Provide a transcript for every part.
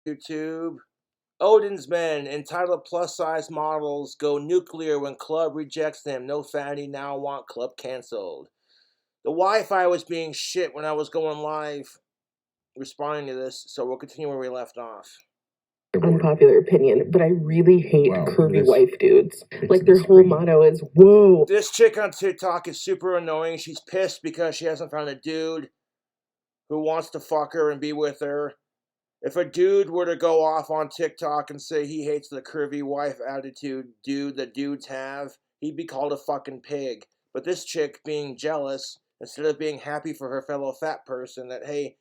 YouTube. Odin's men, entitled plus-size models, go nuclear when club rejects them. No fatty, now want club cancelled. The Wi-Fi was being shit when I was going live responding to this, so we'll continue where we left off. Unpopular opinion, but I really hate curvy wife dudes. Like, their whole motto is, whoa. This chick on TikTok is super annoying. She's pissed because she hasn't found a dude who wants to fuck her and be with her. If a dude were to go off on TikTok and say he hates the curvy wife attitude that dudes have, he'd be called a fucking pig. But this chick, being jealous, instead of being happy for her fellow fat person that, hey,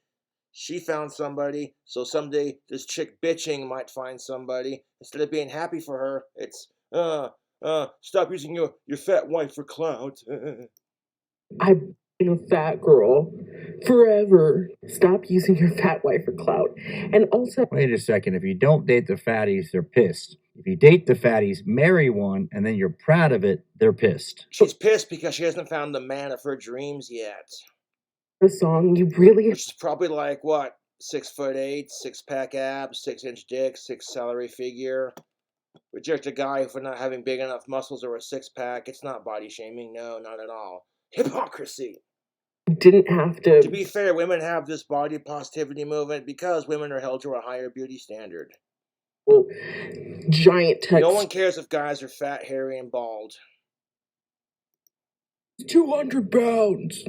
she found somebody, so someday this chick bitching might find somebody, instead of being happy for her, it's, stop using your fat wife for clout. I've been a fat girl forever. Stop using your fat wife for clout. And also... Wait a second. If you don't date the fatties, they're pissed. If you date the fatties, marry one, and then you're proud of it, they're pissed. She's pissed because she hasn't found the man of her dreams yet. The song, you really... Which is probably like, what, 6'8", 6-pack abs, 6-inch dick, 6 salary figure. Reject a guy for not having big enough muscles or a 6-pack. It's not body shaming. No, not at all. Hypocrisy. Didn't have to... To be fair, women have this body positivity movement because women are held to a higher beauty standard. Well, giant text. No one cares if guys are fat, hairy, and bald. 200 pounds.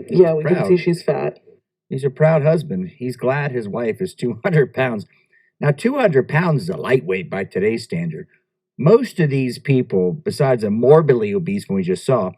Yeah, we can see she's fat. He's a proud husband. He's glad his wife is 200 pounds. Now, 200 pounds is a lightweight by today's standard. Most of these people, besides a morbidly obese one we just saw,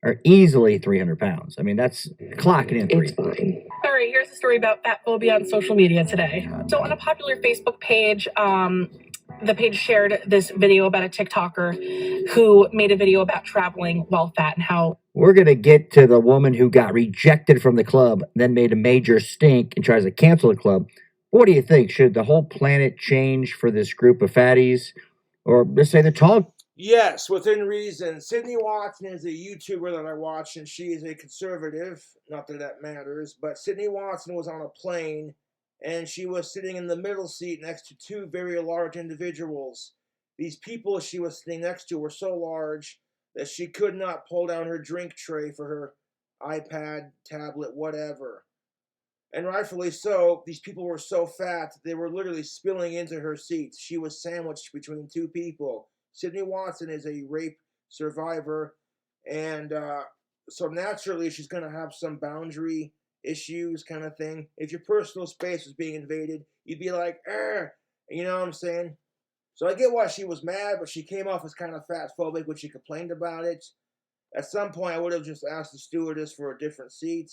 are easily 300 pounds. I mean, that's clocking in 3. It's fine. All right, here's a story about fat phobia on social media today. So on a popular Facebook page, the page shared this video about a TikToker who made a video about traveling while fat and how... We're going to get to the woman who got rejected from the club, then made a major stink and tries to cancel the club. What do you think? Should the whole planet change for this group of fatties? Or let's say the tall... Yes, within reason. Sydney Watson is a YouTuber that I watch, and she is a conservative. Not that that matters, but Sydney Watson was on a plane, and she was sitting in the middle seat next to 2 very large individuals. These people she was sitting next to were so large that she could not pull down her drink tray for her iPad, tablet, whatever. And rightfully so, these people were so fat, they were literally spilling into her seats. She was sandwiched between 2 people. Sydney Watson is a rape survivor, and so naturally she's going to have some boundary issues kind of thing. If your personal space was being invaded, you'd be like, you know what I'm saying? So I get why she was mad, but she came off as kind of fat phobic when she complained about it. At some point, I would have just asked the stewardess for a different seat,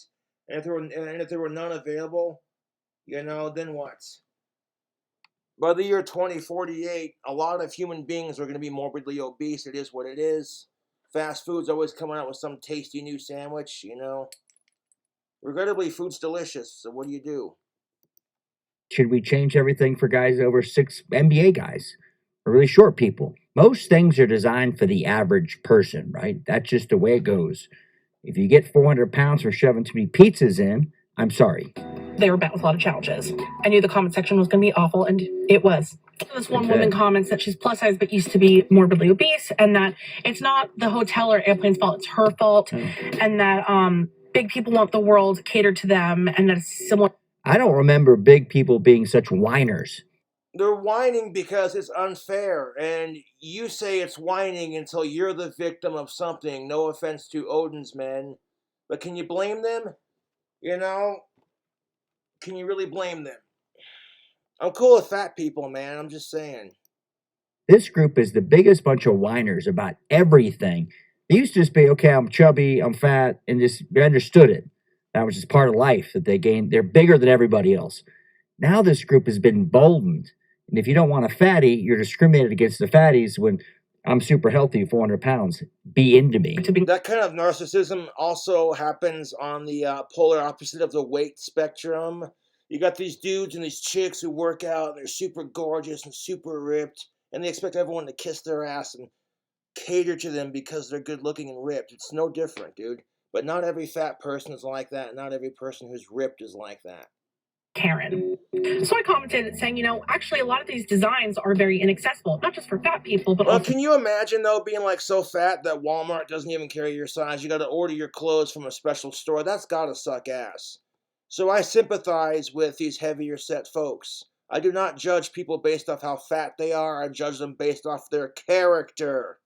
and if there were none available, you know, then what? By the year 2048, a lot of human beings are going to be morbidly obese. It is what it is. Fast food's always coming out with some tasty new sandwich, you know. Regrettably, food's delicious, so what do you do? Should we change everything for guys over 6, NBA guys, or really short people? Most things are designed for the average person, right? That's just the way it goes. If you get 400 pounds for shoving too many pizzas in, I'm sorry. They were met with a lot of challenges. I knew the comment section was going to be awful, and it was. This one woman comments that she's plus size but used to be morbidly obese, and that it's not the hotel or airplane's fault, it's her fault, and that big people want the world catered to them, and that it's similar. I don't remember big people being such whiners. They're whining because it's unfair, and you say it's whining until you're the victim of something. No offense to Odin's men, but can you blame them? You know? Can you really blame them? I'm cool with fat people, man. I'm just saying. This group is the biggest bunch of whiners about everything. They used to just be, okay, I'm chubby, I'm fat, and just understood it. That was just part of life that they gained. They're bigger than everybody else. Now this group has been emboldened. And if you don't want a fatty, you're discriminated against the fatties when I'm super healthy, 400 pounds. Be into me. That kind of narcissism also happens on the polar opposite of the weight spectrum. You got these dudes and these chicks who work out, and they're super gorgeous and super ripped, and they expect everyone to kiss their ass and cater to them because they're good looking and ripped. It's no different, dude. But not every fat person is like that. Not every person who's ripped is like that. Karen. So I commented saying, you know, actually a lot of these designs are very inaccessible, not just for fat people, but Well, also can you imagine though being like so fat that Walmart doesn't even carry your size? You got to order your clothes from a special store. That's gotta suck ass. So I sympathize with these heavier set folks. I do not judge people based off how fat they are. I judge them based off their character.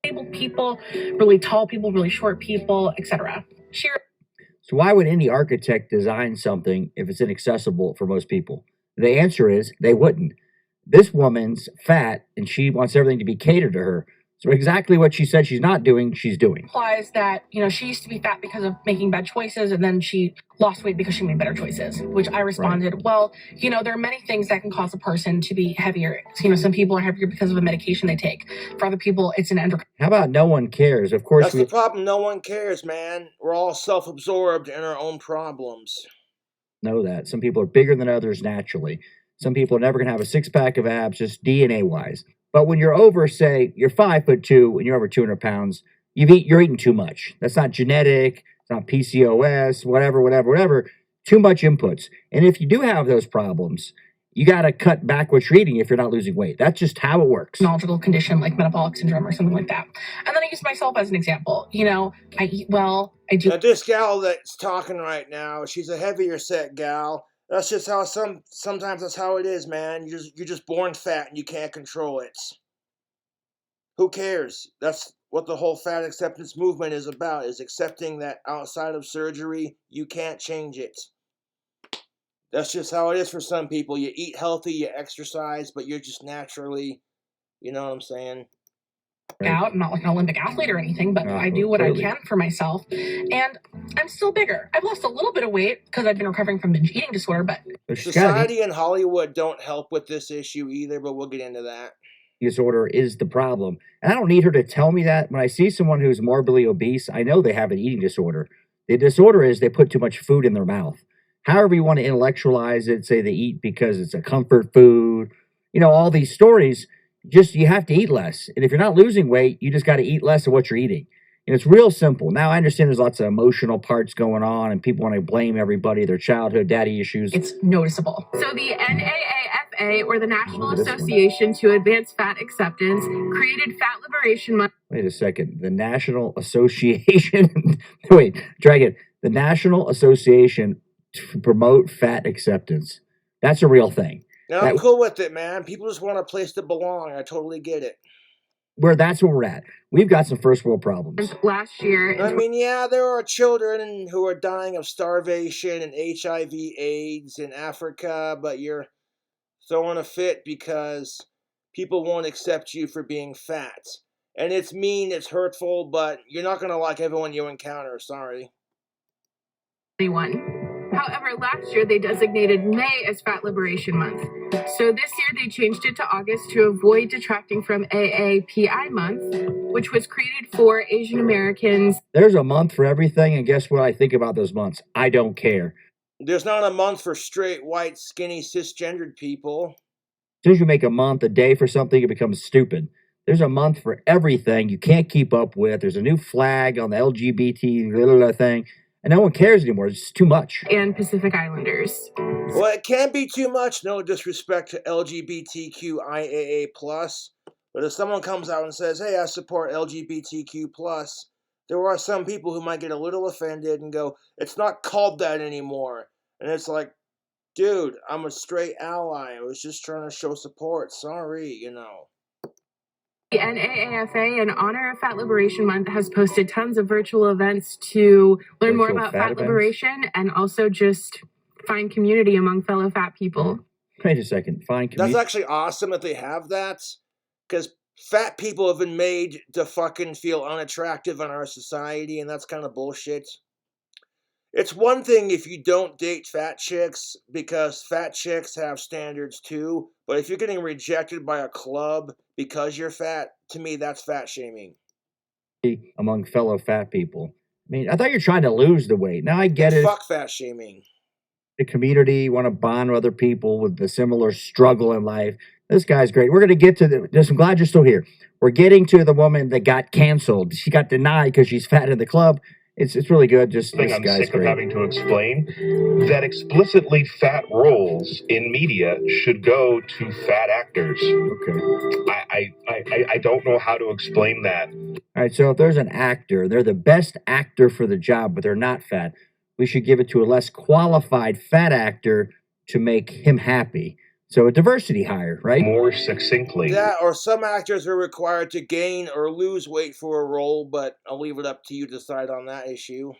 disabled people, really tall people, really short people, etc. So why would any architect design something if it's inaccessible for most people? The answer is they wouldn't. This woman's fat and she wants everything to be catered to her. So exactly what she said she's not doing, she's doing. Implies that, you know, she used to be fat because of making bad choices and then she lost weight because she made better choices, which I responded, well, you know, there are many things that can cause a person to be heavier. You know, some people are heavier because of a medication they take. For other people, it's an endocrine. How about no one cares? Of course, That's the problem. No one cares, man. We're all self-absorbed in our own problems. know that. Some people are bigger than others naturally. Some people are never going to have a six-pack of abs, just DNA-wise. But when you're over, say, you're 5'2" and you're over 200 pounds, you're eating too much. That's not genetic. It's not PCOS, whatever. Too much inputs. And if you do have those problems, you got to cut back what you're eating if you're not losing weight. That's just how it works. Neurological condition like metabolic syndrome or something like that. And then I use myself as an example. You know, I eat well. I do. Now, this gal that's talking right now, she's a heavier set gal. That's just how sometimes that's how it is, man. You're just born fat and you can't control it. Who cares? That's what the whole fat acceptance movement is about, is accepting that outside of surgery, you can't change it. That's just how it is for some people. You eat healthy, you exercise, but you're just naturally, you know what I'm saying? Out. I'm not like an Olympic athlete or anything, but I do what I can for myself. And I'm still bigger. I've lost a little bit of weight because I've been recovering from binge eating disorder, but society and Hollywood don't help with this issue either, but we'll get into that. Disorder is the problem. And I don't need her to tell me that. When I see someone who's morbidly obese, I know they have an eating disorder. The disorder is they put too much food in their mouth. However you want to intellectualize it, say they eat because it's a comfort food, you know, all these stories, just you have to eat less. And if you're not losing weight, you just got to eat less of what you're eating. And it's real simple. Now, I understand there's lots of emotional parts going on and people want to blame everybody, their childhood, daddy issues. It's noticeable. So the NAAFA, or the National Association to Advance Fat Acceptance, created Fat Liberation Month. Wait a second. The National Association. Wait, try again. The National Association to Promote Fat Acceptance. That's a real thing. Now, I'm cool with it, man. People just want a place to belong. I totally get it. That's where we're at. We've got some first world problems. Last year. I mean, yeah, there are children who are dying of starvation and HIV, AIDS in Africa, but you're throwing a fit because people won't accept you for being fat. And it's mean, it's hurtful, but you're not going to like everyone you encounter. Sorry. However, last year they designated May as Fat Liberation Month. So this year they changed it to August to avoid detracting from AAPI Month, which was created for Asian Americans. There's a month for everything, and guess what I think about those months? I don't care. There's not a month for straight, white, skinny, cisgendered people. As soon as you make a month, a day for something, it becomes stupid. There's a month for everything you can't keep up with. There's a new flag on the LGBT thing. And no one cares anymore. It's just too much. And Pacific Islanders. Well, it can't be too much. No disrespect to LGBTQIAA+. But if someone comes out and says, hey, I support LGBTQ+, there are some people who might get a little offended and go, it's not called that anymore. And it's like, dude, I'm a straight ally. I was just trying to show support. Sorry, you know. The NAAFA, in honor of Fat Liberation Month, has posted tons of virtual events to learn more about fat liberation and also just find community among fellow fat people. Wait a second. Find community. That's actually awesome that they have that, because fat people have been made to fucking feel unattractive in our society, and that's kind of bullshit. It's one thing if you don't date fat chicks, because fat chicks have standards too, but if you're getting rejected by a club because you're fat, to me, that's fat shaming. Among fellow fat people. I mean, I thought you're trying to lose the weight. Now I get it. Fuck fat shaming. The community, want to bond with other people with the similar struggle in life. This guy's great. We're going to get to I'm glad you're still here. We're getting to the woman that got canceled. She got denied because she's fat in the club. It's really good. Just Thing this I'm guy's sick of great. having to explain that explicitly fat roles in media should go to fat actors. Okay. I don't know how to explain that. All right, so if there's an actor, they're the best actor for the job, but they're not fat, we should give it to a less qualified fat actor to make him happy. So a diversity hire, right? More succinctly. That or some actors are required to gain or lose weight for a role, but I'll leave it up to you to decide on that issue.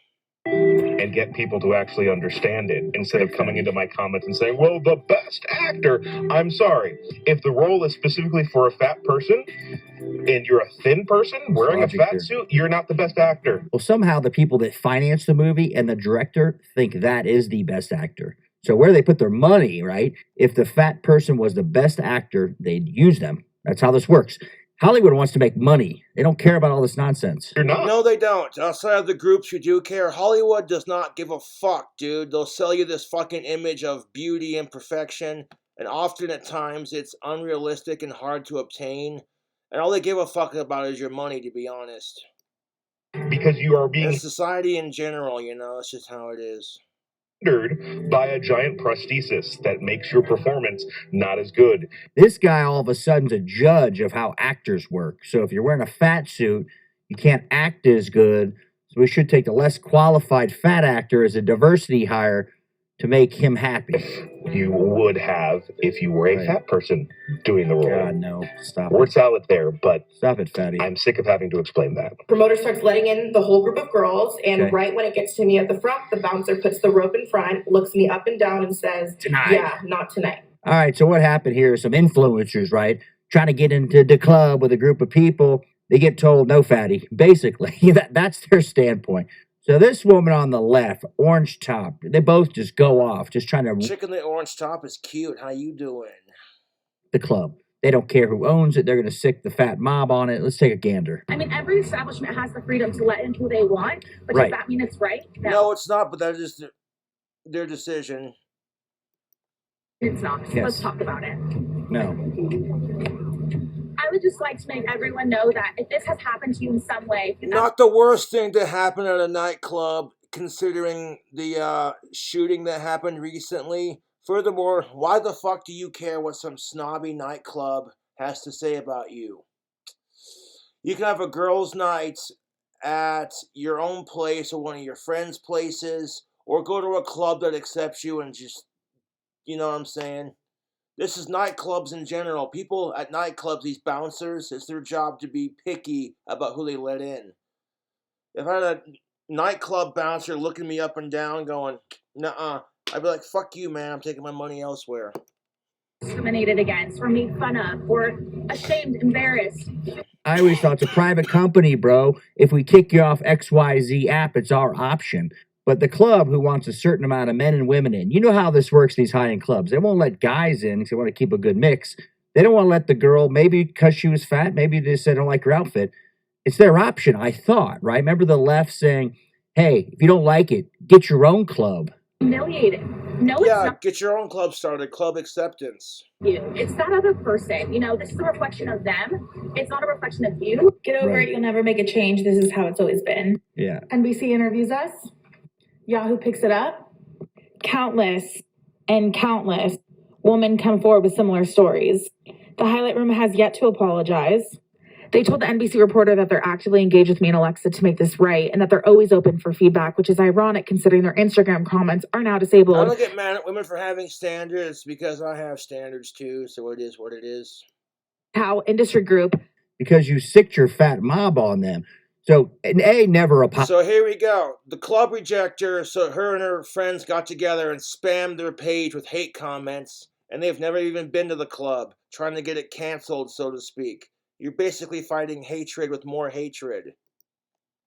And get people to actually understand it instead of coming into my comments and saying, well, the best actor. I'm sorry. If the role is specifically for a fat person and you're a thin person wearing a fat suit, you're not the best actor. Well, somehow the people that finance the movie and the director think that is the best actor. So where they put their money, right? If the fat person was the best actor, they'd use them. That's how this works. Hollywood wants to make money. They don't care about all this nonsense. You're not. No, they don't. Outside of the groups who do care, Hollywood does not give a fuck, dude. They'll sell you this fucking image of beauty and perfection, and often at times it's unrealistic and hard to obtain. And all they give a fuck about is your money, to be honest. Because you are being And society in general, you know, it's just how it is. hindered by a giant prosthesis that makes your performance not as good. This guy all of a sudden's a judge of how actors work. So if you're wearing a fat suit, you can't act as good. So we should take the less qualified fat actor as a diversity hire to make him happy. You would have if you were a fat person doing the role. God, no. Stop Word it. salad there, but Stop it, fatty. I'm sick of having to explain that. Promoter starts letting in the whole group of girls, and Okay. right when it gets to me at the front, the bouncer puts the rope in front, looks me up and down, and says, Tonight. "Yeah, not tonight." All right, so what happened here is some influencers, right, trying to get into the club with a group of people. They get told, no, fatty. Basically, that's their standpoint. So this woman on the left, orange top, they both just go off, just trying to Chick in the orange top is cute. How you doing? the club. They don't care who owns it. They're going to sick the fat mob on it. Let's take a gander. I mean, every establishment has the freedom to let in who they want, but Right. does that mean it's right? No, it's not, but that is their decision. It's not. So Yes. let's talk about it. No. I would just like to make everyone know that if this has happened to you in some way, Not the worst thing to happen at a nightclub, considering the shooting that happened recently. Furthermore, why the fuck do you care what some snobby nightclub has to say about you? You can have a girls' night at your own place or one of your friends' places, or go to a club that accepts you and just, you know what I'm saying? This is nightclubs in general. People at nightclubs, these bouncers, it's their job to be picky about who they let in. If I had a nightclub bouncer looking me up and down going, nuh-uh, I'd be like, fuck you, man, I'm taking my money elsewhere. discriminated against or made fun of or ashamed, embarrassed. I always thought it's a private company, bro. If we kick you off XYZ app, it's our option. But the club who wants a certain amount of men and women in, you know how this works, these high-end clubs. They won't let guys in because they want to keep a good mix. They don't want to let the girl, maybe because she was fat, maybe they said don't like her outfit. It's their option, I thought, right? Remember the left saying, hey, if you don't like it, get your own club. Humiliating. No, it's Yeah, not get your own club started, club acceptance. you. It's that other person. You know, this is a reflection of them. It's not a reflection of you. Get over Right. it. You'll never make a change. This is how it's always been. Yeah. NBC interviews us. Yahoo picks it up. Countless and countless women come forward with similar stories. The highlight room has yet to apologize. They told the NBC reporter that they're actively engaged with me and Alexa to make this right, and that they're always open for feedback, which is ironic considering their Instagram comments are now I disabled. don't get mad at women for having standards because I have standards too, so it is what it is. How industry group Because you sicked your fat mob on them. So, an A, never apologize. So here we go. The club rejector, so her and her friends got together and spammed their page with hate comments, and they've never even been to the club, trying to get it canceled, so to speak. You're basically fighting hatred with more hatred.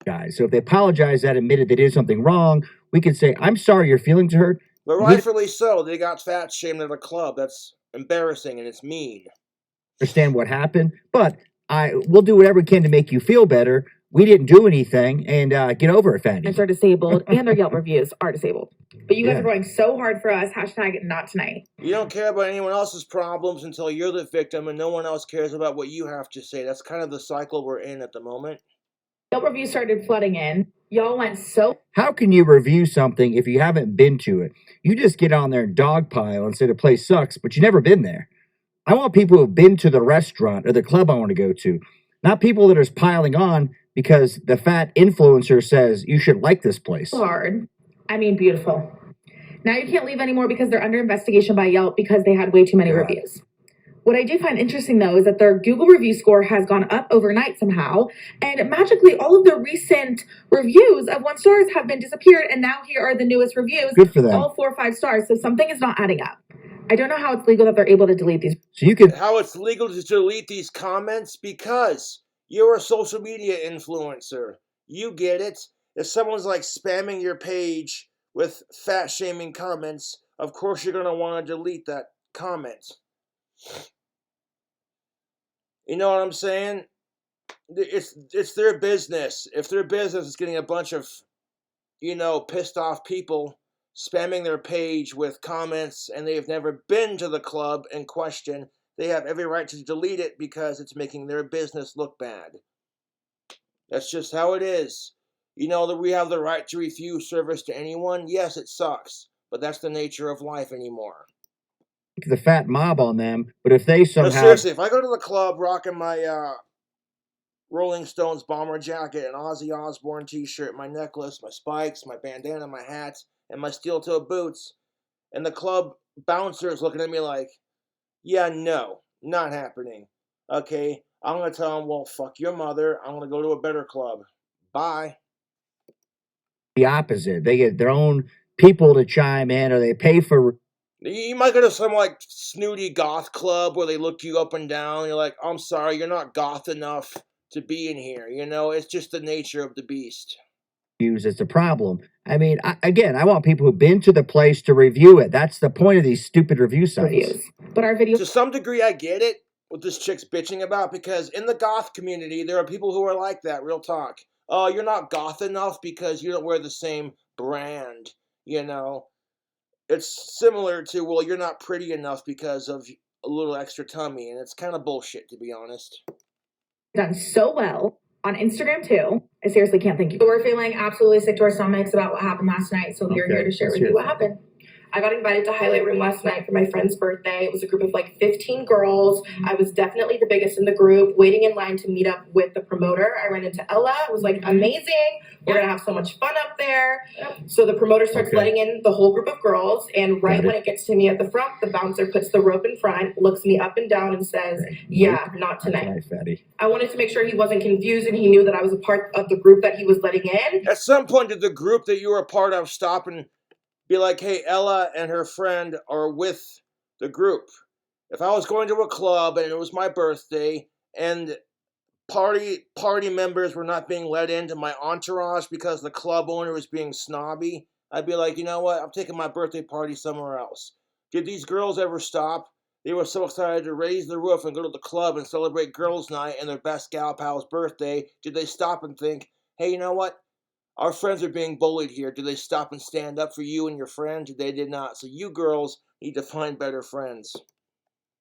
Guys. So if they apologize, that admitted they did something wrong, we could say, I'm sorry your feelings hurt. But We rightfully so, they got fat shamed at a club. That's embarrassing and it's mean. understand what happened, but we'll do whatever we can to make you feel better. We didn't do anything, and get over it, fatty. are disabled and their Yelp reviews are disabled. But you guys Yeah. are going so hard for us. Hashtag not tonight. You don't care about anyone else's problems until you're the victim and no one else cares about what you have to say. That's kind of the cycle we're in at the moment. Yelp reviews started flooding in. Y'all went so How can you review something if you haven't been to it? You just get on there and dogpile and say the place sucks, but you've never been there. I want people who have been to the restaurant or the club I want to go to, not people that are just piling on because the fat influencer says you should like this place. hard. I mean, beautiful. Now you can't leave anymore because they're under investigation by Yelp because they had way too many reviews. What I do find interesting, though, is that their Google review score has gone up overnight somehow, and magically all of their recent reviews of 1 stars have been disappeared, and now here are the newest reviews. Good for them. All 4 or 5 stars, so something is not adding up. I don't know how it's legal that they're able to delete these. So you can How it's legal to delete these comments? Because you're a social media influencer. You get it. If someone's like spamming your page with fat shaming comments, of course you're going to want to delete that comment. You know what I'm saying? It's their business. If their business is getting a bunch of, pissed off people spamming their page with comments and they've never been to the club in question, they have every right to delete it because it's making their business look bad. That's just how it is. You know that we have the right to refuse service to anyone? Yes, it sucks, but that's the nature of life anymore. the fat mob on them, but if they No, somehow seriously, if I go to the club rocking my Rolling Stones bomber jacket, an Ozzy Osbourne t-shirt, my necklace, my spikes, my bandana, my hat, and my steel-toe boots, and the club bouncer is looking at me like, yeah, no, not happening. Okay, I'm going to tell him, well, fuck your mother. I'm going to go to a better club. Bye. the opposite, they get their own people to chime in, or they pay for. You might go to some like snooty goth club where they look you up and down. You're like, I'm sorry, you're not goth enough to be in here. It's just the nature of the beast. Use as a problem. I mean, I want people who've been to the place to review it. That's the point of these stupid review sites. Reviews. But our video To some degree, I get it, what this chick's bitching about, because in the goth community, there are people who are like that, real talk. Oh, you're not goth enough because you don't wear the same brand, It's similar to, well, you're not pretty enough because of a little extra tummy, and it's kind of bullshit, to be honest. done so well on Instagram too. I seriously can't thank you. We're feeling absolutely sick to our stomachs about what happened last night, so we're here to share with you what happened. I got invited to Highlight Room last night for my friend's birthday. It was a group of like 15 girls. I was definitely the biggest in the group, waiting in line to meet up with the promoter. I ran into Ella. It was like amazing. We're gonna have so much fun up there. So the promoter starts letting in the whole group of girls, and when it gets to me at the front, the bouncer puts the rope in front, looks me up and down, and says, "Yeah, not tonight." Right, fatty. I wanted to make sure he wasn't confused and he knew that I was a part of the group that he was letting in. At some point, did the group that you were a part of stop and be like, hey, Ella and her friend are with the group? If I was going to a club and it was my birthday and party members were not being let into my entourage because the club owner was being snobby, I'd be like, you know what? I'm taking my birthday party somewhere else. Did these girls ever stop? They were so excited to raise the roof and go to the club and celebrate girls' night and their best gal pal's birthday. Did they stop and think, hey, you know what? Our friends are being bullied here. Did they stop and stand up for you and your friend? They did not. So you girls need to find better friends.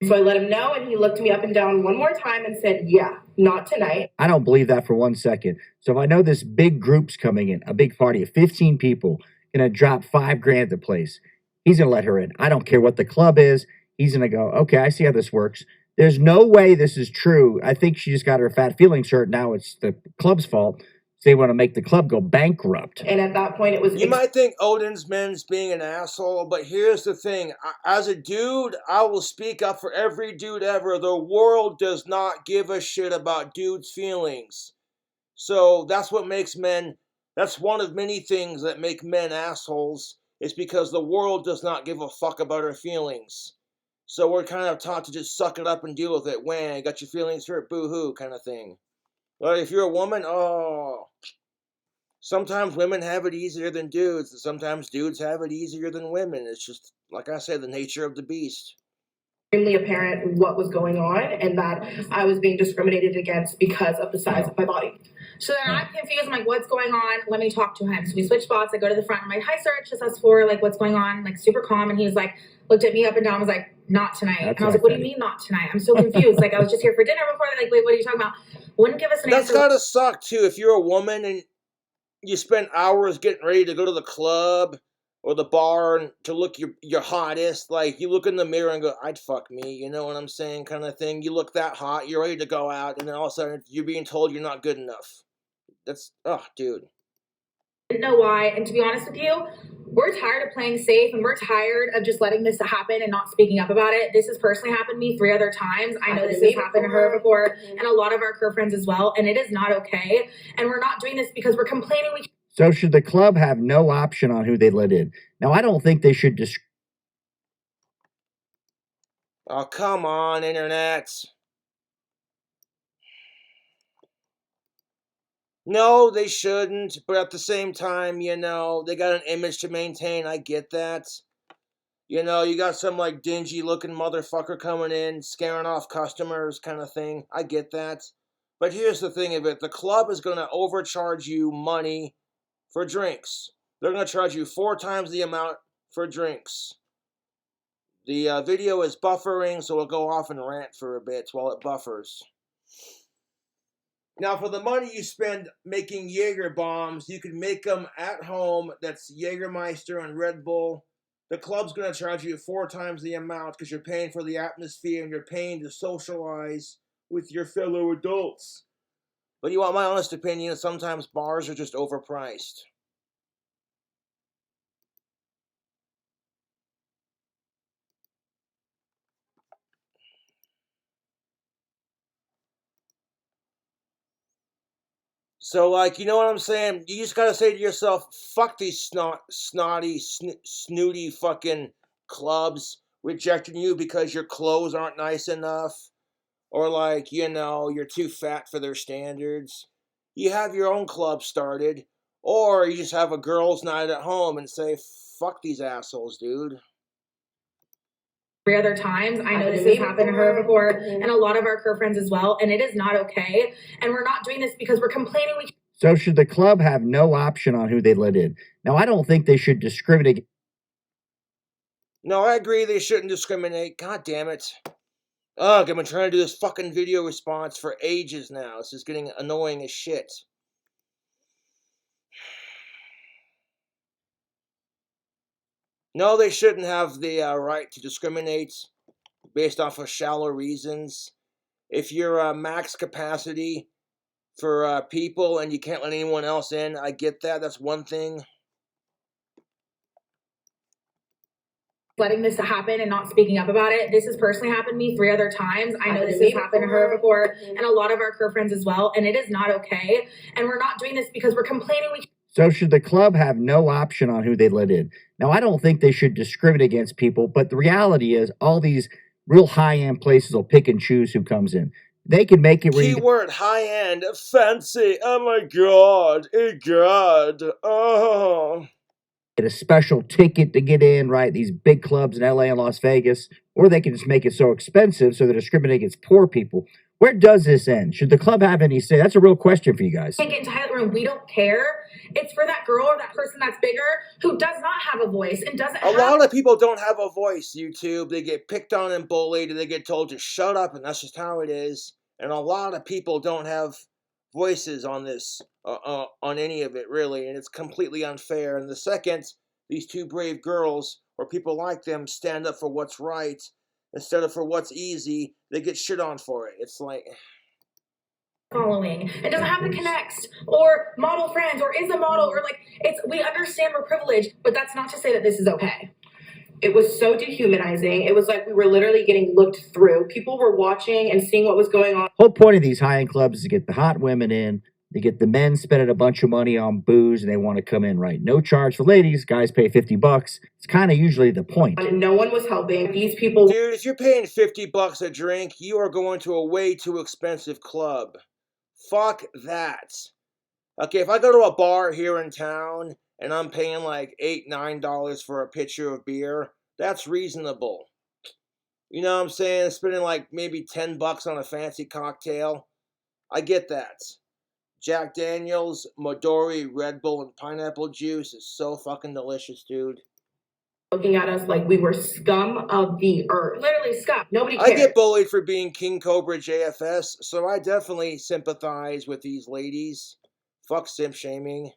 So I let him know, and he looked me up and down one more time and said, yeah, not tonight. I don't believe that for 1 second. So if I know this big group's coming in, a big party of 15 people, gonna drop $5,000 at the place, he's gonna let her in. I don't care what the club is. He's gonna go, okay, I see how this works. There's no way this is true. I think she just got her fat feelings hurt. Now it's the club's fault. They want to make the club go bankrupt. And at that point, it was... You might think Odin's Men's being an asshole, but here's the thing. As a dude, I will speak up for every dude ever. The world does not give a shit about dudes' feelings. So that's what makes men... That's one of many things that make men assholes. It's because the world does not give a fuck about our feelings. So we're kind of taught to just suck it up and deal with it. Wham, got your feelings hurt, boo-hoo, kind of thing. But if you're a woman, sometimes women have it easier than dudes, and sometimes dudes have it easier than women. It's just, like I said, the nature of the beast. Extremely apparent what was going on and that I was being discriminated against because of the size of my body. So then I'm confused. I'm like, what's going on? Let me talk to him. So we switch spots. I go to the front. I'm like, hi, sir. It's just us four. Like, what's going on? Like, super calm. And he was like, looked at me up and down. Was like, not tonight. And I was like, what do you mean not tonight? I'm so confused. Like, I was just here for dinner before. Like, wait, what are you talking about? Wouldn't give us an answer. That's gotta suck, too, if you're a woman and you spend hours getting ready to go to the club or the bar and to look your hottest. Like, you look in the mirror and go, I'd fuck me, you know what I'm saying, kind of thing. You look that hot, you're ready to go out, and then all of a sudden you're being told you're not good enough. That's, oh, dude. Didn't know why, and to be honest with you, we're tired of playing safe, and we're tired of just letting this happen and not speaking up about it. This has personally happened to me 3 other times. I know this has happened to her before, and a lot of our girlfriends as well, and it is not okay. And we're not doing this because we're complaining. So should the club have no option on who they let in? Now, I don't think they should Oh, come on, internet. No, they shouldn't, but at the same time, you know, they got an image to maintain. I get that. You know, you got some, like, dingy-looking motherfucker coming in, scaring off customers kind of thing. I get that. But here's the thing of it. The club is going to overcharge you money for drinks. They're going to charge you 4 times the amount for drinks. The video is buffering, so we'll go off and rant for a bit while it buffers. Now, for the money you spend making Jaeger bombs, you can make them at home. That's Jägermeister and Red Bull. The club's going to charge you 4 times the amount because you're paying for the atmosphere and you're paying to socialize with your fellow adults. But you want my honest opinion, sometimes bars are just overpriced. So, like, you know what I'm saying? You just gotta say to yourself, fuck these snotty, snooty fucking clubs rejecting you because your clothes aren't nice enough. Or, like, you know, you're too fat for their standards. You have your own club started. Or you just have a girls' night at home and say, fuck these assholes, dude. 3 other times. I know this has happened to her before, and a lot of our girlfriends as well, and it is not okay. And we're not doing this because we're complaining. So should the club have no option on who they let in? Now, I don't think they should discriminate. No, I agree they shouldn't discriminate. God damn it. Ugh, I've been trying to do this fucking video response for ages now. This is getting annoying as shit. No, they shouldn't have the right to discriminate based off of shallow reasons. If you're max capacity for people and you can't let anyone else in, I get that. That's one thing. Letting this happen and not speaking up about it. This has personally happened to me 3 other times. I know this has happened to her before, and a lot of our girlfriends as well, and it is not okay. And we're not doing this because we're complaining. So should the club have no option on who they let in? Now, I don't think they should discriminate against people, but the reality is all these real high-end places will pick and choose who comes in. They can make it... Keyword high-end, fancy, oh my god, oh. Get a special ticket to get in, right? These big clubs in LA and Las Vegas. Or they can just make it so expensive so they discriminate against poor people. Where does this end? Should the club have any say? That's a real question for you guys. Can't get into highlight room. We don't care. It's for that girl or that person that's bigger who does not have a voice and doesn't have... A lot of people don't have a voice, YouTube. They get picked on and bullied and they get told to shut up, and that's just how it is. And a lot of people don't have voices on this, on any of it, really. And it's completely unfair. And the second these 2 brave girls or people like them stand up for what's right instead of for what's easy, they get shit on for it. It's like... following. It doesn't have the connects or model friends or is a model or like, it's, we understand we're privileged, but that's not to say that this is okay. It was so dehumanizing. It was like we were literally getting looked through. People were watching and seeing what was going on. The whole point of these high-end clubs is to get the hot women in. They get the men spending a bunch of money on booze, and they want to come in, right? No charge for ladies. Guys pay $50. It's kind of usually the point. And no one was helping. These people... Dude, if you're paying $50 a drink, you are going to a way too expensive club. Fuck that. Okay, if I go to a bar here in town and I'm paying like $8, $9 for a pitcher of beer, that's reasonable. You know what I'm saying? Spending like maybe $10 on a fancy cocktail. I get that. Jack Daniels, Midori, Red Bull, and pineapple juice is so fucking delicious, dude. Looking at us like we were scum of the earth. Literally scum. Nobody cares. I get bullied for being King Cobra JFS, so I definitely sympathize with these ladies. Fuck simp shaming.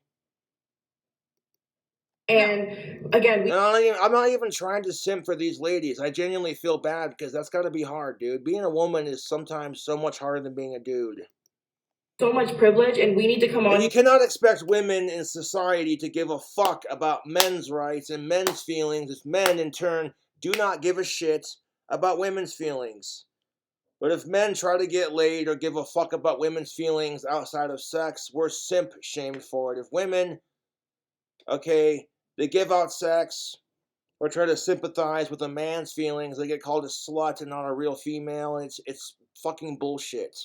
And again, I'm not even trying to simp for these ladies. I genuinely feel bad because that's got to be hard, dude. Being a woman is sometimes so much harder than being a dude. So much privilege, and we need to come on. And you cannot expect women in society to give a fuck about men's rights and men's feelings if men, in turn, do not give a shit about women's feelings. But if men try to get laid or give a fuck about women's feelings outside of sex, we're simp shamed for it. If women, okay, they give out sex or try to sympathize with a man's feelings, they get called a slut and not a real female, and it's fucking bullshit.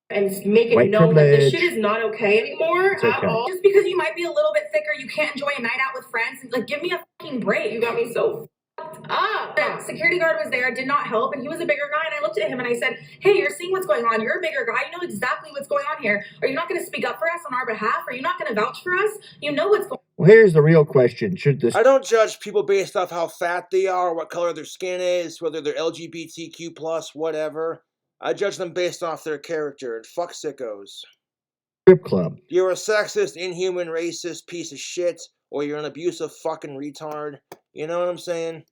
And make it White known that this privilege. shit is not okay anymore It's at okay. all. Just because you might be a little bit thicker, you can't enjoy a night out with friends. Like, give me a fucking break. You got me so fucked up. The security guard was there, did not help, and he was a bigger guy. And I looked at him and I said, "Hey, you're seeing what's going on. You're a bigger guy. You know exactly what's going on here. Are you not going to speak up for us on our behalf? Are you not going to vouch for us? You know what's going on." Well, here's the real question. Should this I don't judge people based off how fat they are, what color their skin is, whether they're LGBTQ+, whatever. I judge them based off their character, and fuck sickos. strip club You're a sexist, inhuman, racist piece of shit, or you're an abusive fucking retard. You know what I'm saying?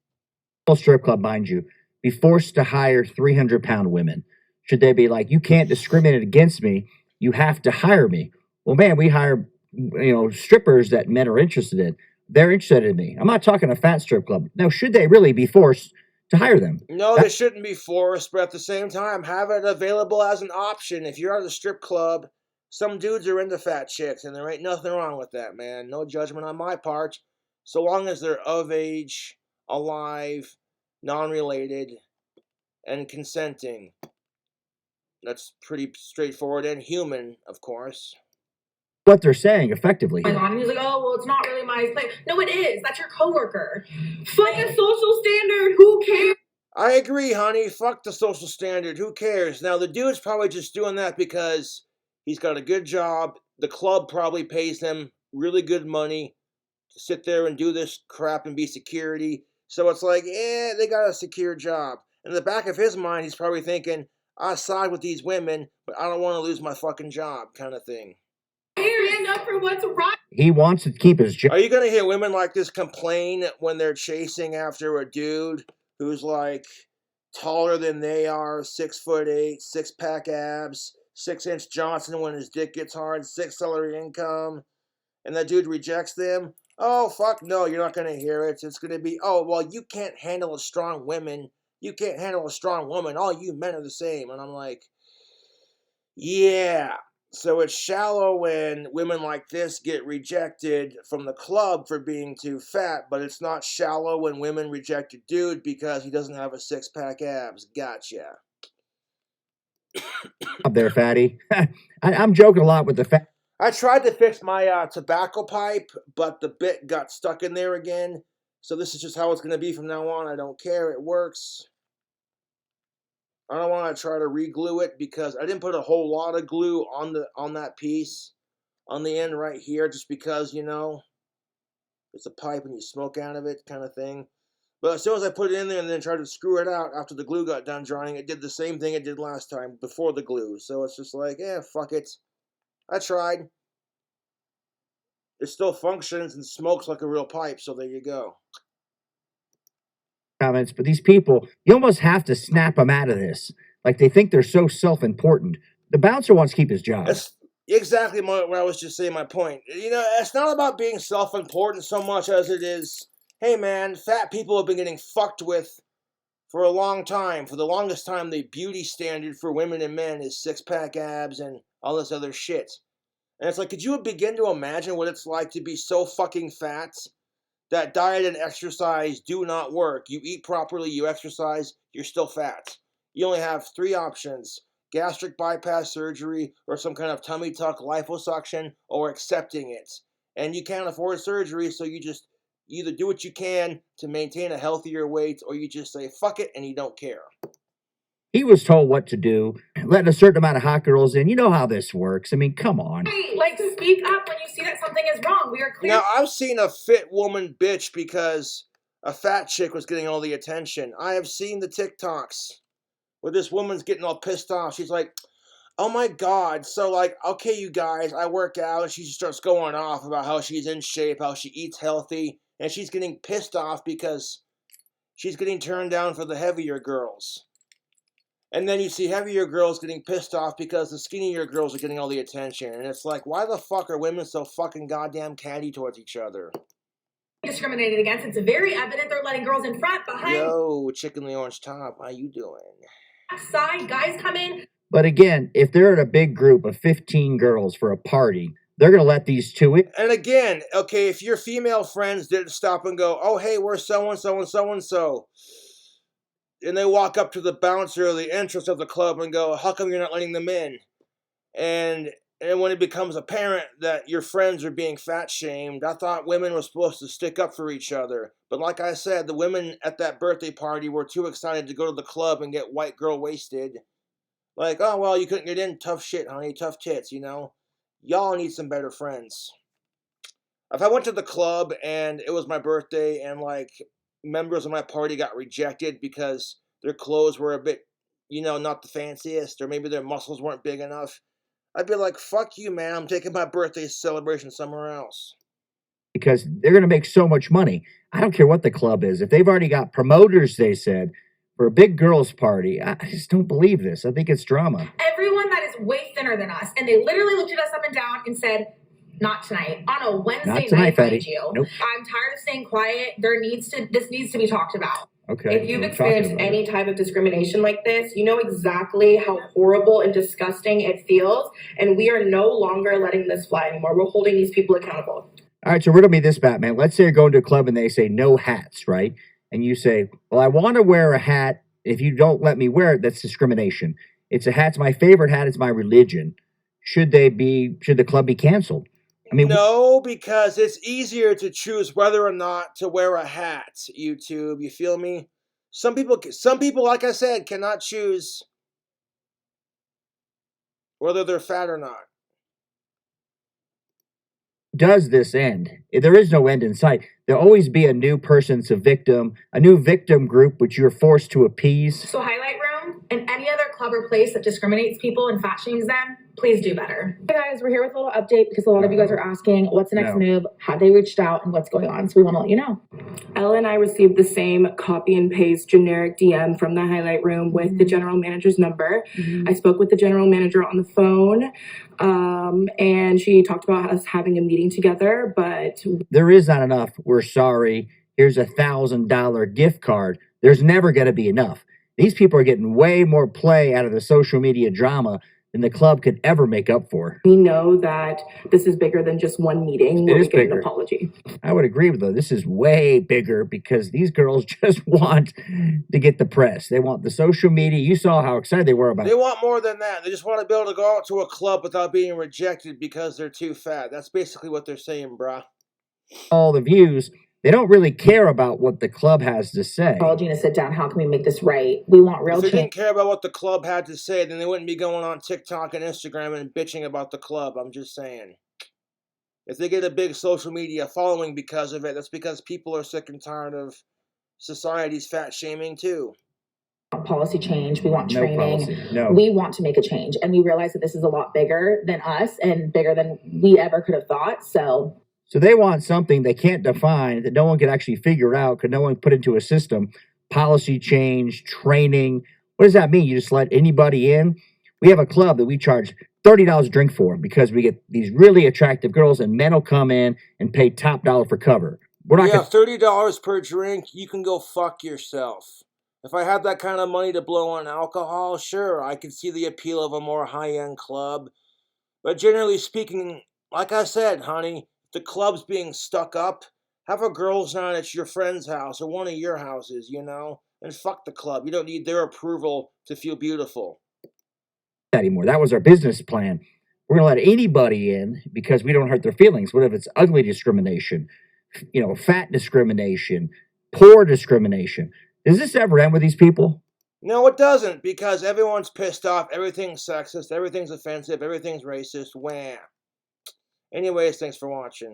strip club, mind you, be forced to hire 300-pound women? Should they be like, you can't discriminate against me, you have to hire me? Well, man, we hire, strippers that men are interested in. They're interested in me. I'm not talking a fat strip club. Now, should they really be forced to hire them? No, they shouldn't be forced, but at the same time, have it available as an option. If you're at a strip club, some dudes are into fat chicks, and there ain't nothing wrong with that, man. No judgment on my part, so long as they're of age, alive, non-related, and consenting. That's pretty straightforward and human, of course. What they're saying effectively. And he's like, "Oh, well, it's not really my place." No, it is. That's your coworker. Fuck a social standard. Who cares? I agree, honey. Fuck the social standard. Who cares? Now, the dude's probably just doing that because he's got a good job. The club probably pays him really good money to sit there and do this crap and be security. So it's like, they got a secure job. In the back of his mind, he's probably thinking, I side with these women, but I don't want to lose my fucking job, kind of thing. Stand up for what's right. He wants to keep his job. Are you going to hear women like this complain when they're chasing after a dude who's like taller than they are, 6'8", 6-pack abs, 6-inch Johnson when his dick gets hard, 6 salary income, and that dude rejects them? Oh, fuck no, you're not going to hear it. It's going to be, oh, well, you can't handle a strong woman. You can't handle a strong woman. All you men are the same. And I'm like, yeah. So it's shallow when women like this get rejected from the club for being too fat, but it's not shallow when women reject a dude because he doesn't have a 6-pack abs. Gotcha. Up there, fatty. I'm joking a lot with the fat. I tried to fix my tobacco pipe, but the bit got stuck in there again. So this is just how it's going to be from now on. I don't care. It works. I don't want to try to re-glue it because I didn't put a whole lot of glue on that piece on the end right here just because, it's a pipe and you smoke out of it kind of thing. But as soon as I put it in there and then tried to screw it out after the glue got done drying, it did the same thing it did last time before the glue. So it's just like, fuck it. I tried. It still functions and smokes like a real pipe, so there you go. Comments, but these people, you almost have to snap them out of this. Like they think they're so self-important. The bouncer wants to keep his job. That's exactly what I was just saying, my point. It's not about being self-important so much as it is, hey man, fat people have been getting fucked with for a long time. For the longest time, the beauty standard for women and men is 6-pack abs and all this other shit. And it's like, could you begin to imagine what it's like to be so fucking fat that diet and exercise do not work? You eat properly, you exercise, you're still fat. You only have 3 options: gastric bypass surgery or some kind of tummy tuck liposuction or accepting it. And you can't afford surgery, so you just either do what you can to maintain a healthier weight or you just say fuck it and you don't care. He was told what to do, letting a certain amount of hot girls in. You know how this works. I mean, come on. Hey, like, speak up when you see that something is wrong. We are clear. Now, I've seen a fit woman bitch because a fat chick was getting all the attention. I have seen the TikToks where this woman's getting all pissed off. She's like, Oh my God. So, like, okay, you guys, I work out, and she just starts going off about how she's in shape, how she eats healthy, and she's getting pissed off because she's getting turned down for the heavier girls. And then you see heavier girls getting pissed off because the skinnier girls are getting all the attention. And it's like, why the fuck are women so fucking goddamn catty towards each other? Discriminated against. It's very evident they're letting girls in front, behind, Yo, chicken in the orange top, how you doing? side. Guys come in. But again, if they're in a big group of 15 girls for a party, they're going to let these two in. And again, okay, if your female friends didn't stop and go, oh, hey, we're so-and-so and so-and-so, and they walk up to the bouncer or the entrance of the club and go, how come you're not letting them in? And when it becomes apparent that your friends are being fat-shamed, I thought women were supposed to stick up for each other. But like I said, the women at that birthday party were too excited to go to the club and get white girl wasted. Like, oh, well, you couldn't get in. Tough shit, honey. Tough tits, you know? Y'all need some better friends. If I went to the club and it was my birthday and, like, members of my party got rejected because their clothes were a bit, you know, not the fanciest, or maybe their muscles weren't big enough, I'd be like, fuck you, man. I'm taking my birthday celebration somewhere else. Because they're going to make so much money. I don't care what the club is. If they've already got promoters, they said, for a big girls' party, I just don't believe this. I think it's drama. Everyone that is way thinner than us, and they literally looked at us up and down and said, not tonight. On a Wednesday Not tonight, night, Fatty. mind you. Nope. I'm tired of staying quiet. This needs to be talked about. Okay. If you've we're talking experienced about any it. type of discrimination like this, you know exactly how horrible and disgusting it feels. And we are no longer letting this fly anymore. We're holding these people accountable. All right, so riddle me this, Batman. Let's say you're going to a club and they say no hats, right? And you say, well, I want to wear a hat. If you don't let me wear it, that's discrimination. It's a hat's my favorite hat. It's my religion. Should the club be canceled? I mean, no, because it's easier to choose whether or not to wear a hat, YouTube. You feel me? Some people, like I said, cannot choose whether they're fat or not. does this end? There is no end in sight. There'll always be a new person's a victim, a new victim group which you're forced to appease. So Highlight Room and any other club or place that discriminates people and fat shames them, please do better. Hey guys, we're here with a little update because a lot of you guys are asking what's the next No. move, have they reached out, and what's going on. So we want to let you know. Ella and I received the same copy and paste generic DM from the Highlight Room with the general manager's number. I spoke with the general manager on the phone, and she talked about us having a meeting together, but There is not enough. We're sorry. Here's $1,000 gift card. There's never going to be enough. These people are getting way more play out of the social media drama than the club could ever make up for. we know that this is bigger than just one meeting. It We'll is make an bigger. apology. I would agree with her. This is way bigger because these girls just want to get the press. They want the social media. You saw how excited they were about They it. want more than that. They just want to be able to go out to a club without being rejected because they're too fat. That's basically what they're saying, brah. All the views. They don't really care about what the club has to say. Apology to sit down. How can we make this right? We want real If they change. didn't care about what the club had to say, then they wouldn't be going on TikTok and Instagram and bitching about the club. I'm just saying. If they get a big social media following because of it, that's because people are sick and tired of society's fat shaming too. Policy change. We want No training. policy. No. We want to make a change, and we realize that this is a lot bigger than us and bigger than we ever could have thought. So So they want something they can't define, that no one can actually figure out, could no one put into a system. Policy change, training. What does that mean? You just let anybody in? We have a club that we charge $30 a drink for because we get these really attractive girls, and men will come in and pay top dollar for cover. We're not Yeah, gonna, $30 per drink, you can go fuck yourself. If I had that kind of money to blow on alcohol, sure, I could see the appeal of a more high-end club. But generally speaking, like I said, honey, the club's being stuck up. Have a girls' night at your friend's house or one of your houses, you know? And fuck the club. You don't need their approval to feel beautiful. anymore. That was our business plan. We're gonna let anybody in because we don't hurt their feelings. What if it's ugly discrimination, fat discrimination, poor discrimination? Does this ever end with these people? No, it doesn't, because everyone's pissed off. Everything's sexist. Everything's offensive. Everything's racist. Wham. Anyways, thanks for watching.